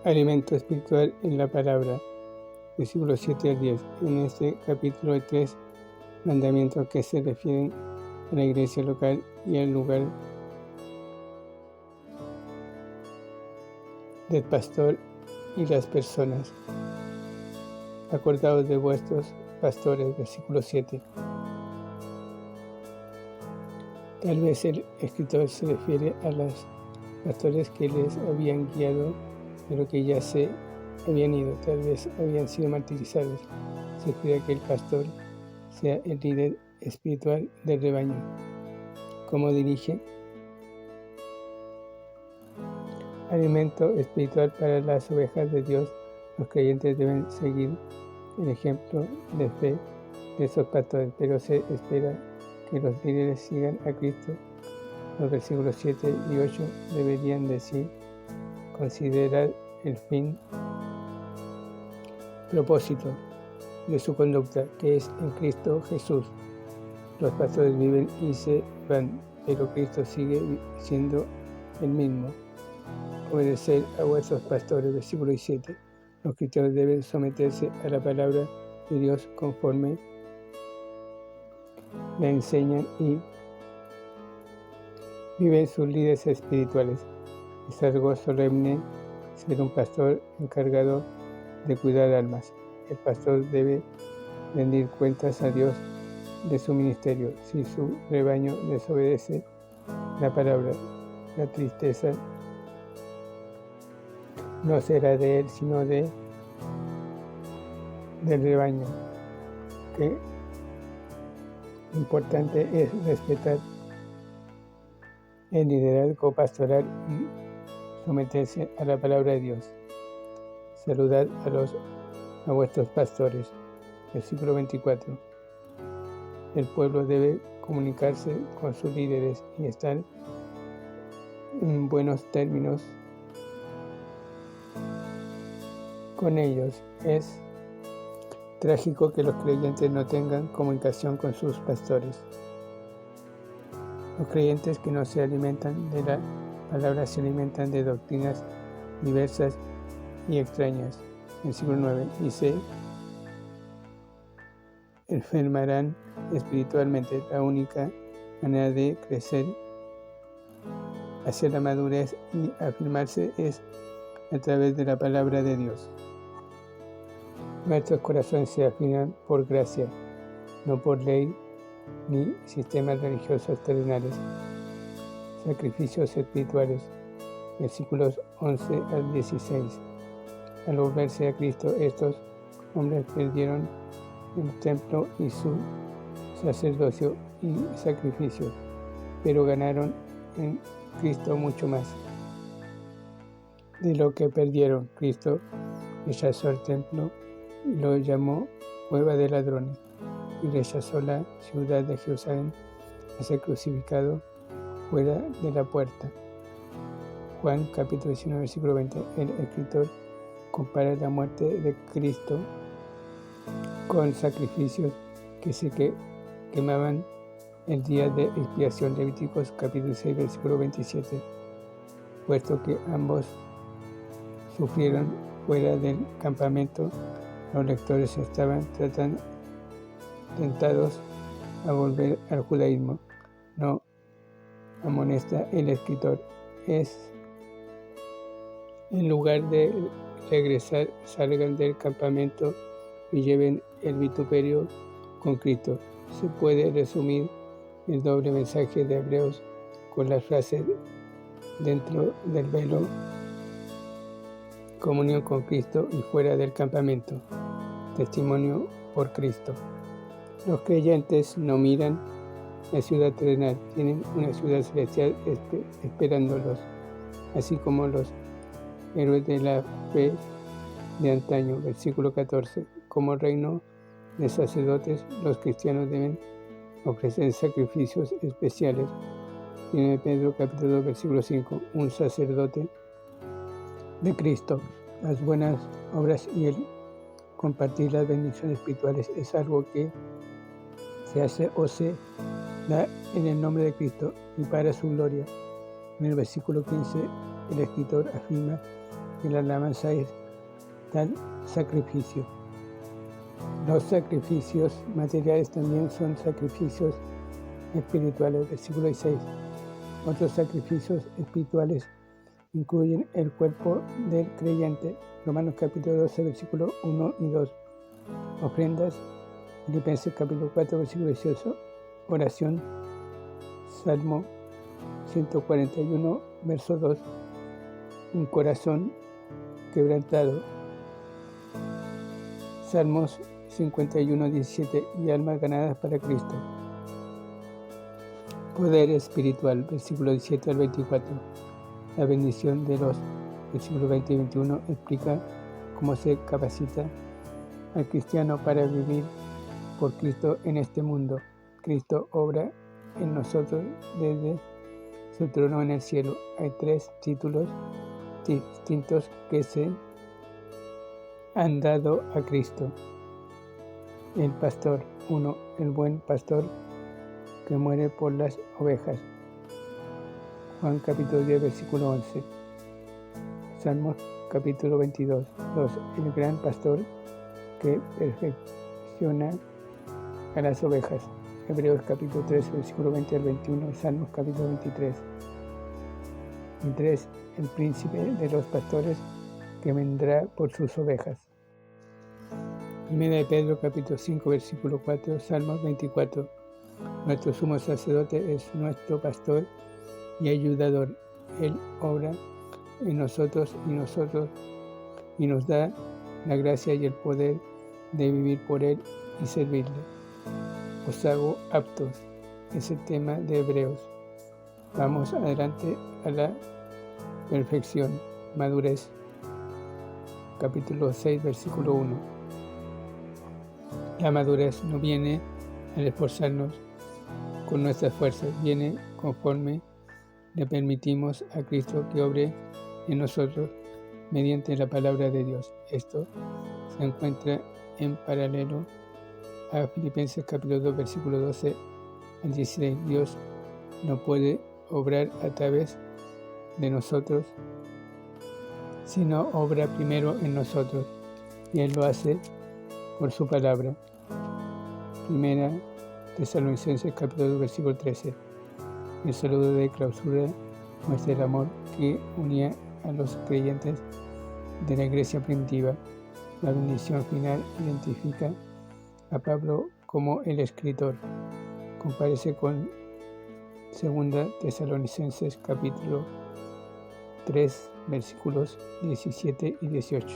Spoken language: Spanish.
Alimento espiritual en la palabra. Versículos 7 al 10. En este capítulo hay 3 mandamientos que se refieren a la iglesia local y al lugar del pastor y las personas. Acordaos de vuestros pastores, versículo 7. Tal vez el escritor se refiere a los pastores que les habían guiado, pero que ya se habían ido, tal vez habían sido martirizados. Se espera que el pastor sea el líder espiritual del rebaño. ¿Cómo dirige? Alimento espiritual para las ovejas de Dios. Los creyentes deben seguir el ejemplo de fe de esos pastores, pero se espera que los líderes sigan a Cristo. Los versículos 7 y 8 deberían decir: considerar el fin, propósito de su conducta, que es en Cristo Jesús. Los pastores viven y se van, pero Cristo sigue siendo el mismo. Obedecer a vuestros pastores, versículo 7. Los cristianos deben someterse a la palabra de Dios conforme la enseñan y viven sus líderes espirituales. Es algo solemne ser un pastor encargado de cuidar almas. El pastor debe rendir cuentas a Dios de su ministerio. Si su rebaño desobedece la palabra, la tristeza no será de él, sino del rebaño. Qué importante es respetar el liderazgo pastoral y someterse a la palabra de Dios. Saludad a vuestros pastores. Versículo 24. El pueblo debe comunicarse con sus líderes y estar en buenos términos con ellos. Es trágico que los creyentes no tengan comunicación con sus pastores. Los creyentes que no se alimentan de la palabra se alimentan de doctrinas diversas y extrañas. Versículo 9. Y se enfermarán espiritualmente. La única manera de crecer hacia la madurez y afirmarse es a través de la palabra de Dios. Nuestros corazones se afinan por gracia, no por ley ni sistemas religiosos terrenales. Sacrificios espirituales. Versículos 11 al 16. Al volverse a Cristo, estos hombres perdieron el templo y su sacerdocio y sacrificios, pero ganaron en Cristo mucho más de lo que perdieron. Cristo rechazó el templo y lo llamó cueva de ladrones, y rechazó la ciudad de Jerusalén a ser crucificado fuera de la puerta. Juan capítulo 19 versículo 20. El escritor compara la muerte de Cristo con sacrificios que se quemaban el día de expiación. Levíticos capítulo 6 versículo 27. Puesto que ambos sufrieron fuera del campamento, los lectores estaban tentados a volver al judaísmo. No amonesta el escritor. En lugar de regresar, salgan del campamento y lleven el vituperio con Cristo. Se puede resumir el doble mensaje de Hebreos con las frases: dentro del velo, comunión con Cristo, y fuera del campamento, testimonio por Cristo. Los creyentes no miran la ciudad terrenal, tienen una ciudad celestial esperándolos, así como los héroes de la fe de antaño. Versículo 14. Como reino de sacerdotes, los cristianos deben ofrecer sacrificios especiales. 1 Pedro capítulo 2 versículo 5. Un sacerdote de Cristo. Las buenas obras y el compartir las bendiciones espirituales es algo que se hace o se da en el nombre de Cristo y para su gloria. En el versículo 15 el escritor afirma que la alabanza es tal sacrificio. Los sacrificios materiales también son sacrificios espirituales. Versículo 16. Otros sacrificios espirituales incluyen el cuerpo del creyente. Romanos capítulo 12, versículos 1 y 2. Ofrendas. Filipenses capítulo 4, versículo 18. Oración. Salmo 141, verso 2. Un corazón quebrantado. Salmos 51, 17. Y almas ganadas para Cristo. Poder espiritual, versículo 17 al 24. La bendición de los versículos 20 y 21 explica cómo se capacita al cristiano para vivir por Cristo en este mundo. Cristo obra en nosotros desde su trono en el cielo. Hay 3 títulos distintos que se han dado a Cristo. El pastor. 1. El buen pastor que muere por las ovejas. Juan capítulo 10, versículo 11. Salmos capítulo 22. 2. El gran pastor que perfecciona a las ovejas. Hebreos capítulo 13, versículo 20 al 21. Salmos capítulo 23. Y 3. El príncipe de los pastores que vendrá por sus ovejas. Primera de Pedro capítulo 5, versículo 4. Salmos 24. Nuestro sumo sacerdote es nuestro pastor y ayudador. Él obra en nosotros y nos da la gracia y el poder de vivir por Él y servirle. Os hago aptos. Es el tema de Hebreos. Vamos adelante a la perfección, madurez. Capítulo 6, versículo 1. La madurez no viene al esforzarnos con nuestras fuerzas, viene conforme le permitimos a Cristo que obre en nosotros mediante la palabra de Dios. Esto se encuentra en paralelo a Filipenses capítulo 2, versículo 12 al 16. Dios no puede obrar a través de nosotros, sino obra primero en nosotros, y Él lo hace por su palabra. Primera Tesalonicenses capítulo 2, versículo 13. El saludo de clausura muestra el amor que unía a los creyentes de la iglesia primitiva. La bendición final identifica a Pablo como el escritor. Compárese con 2 Tesalonicenses capítulo 3, versículos 17 y 18.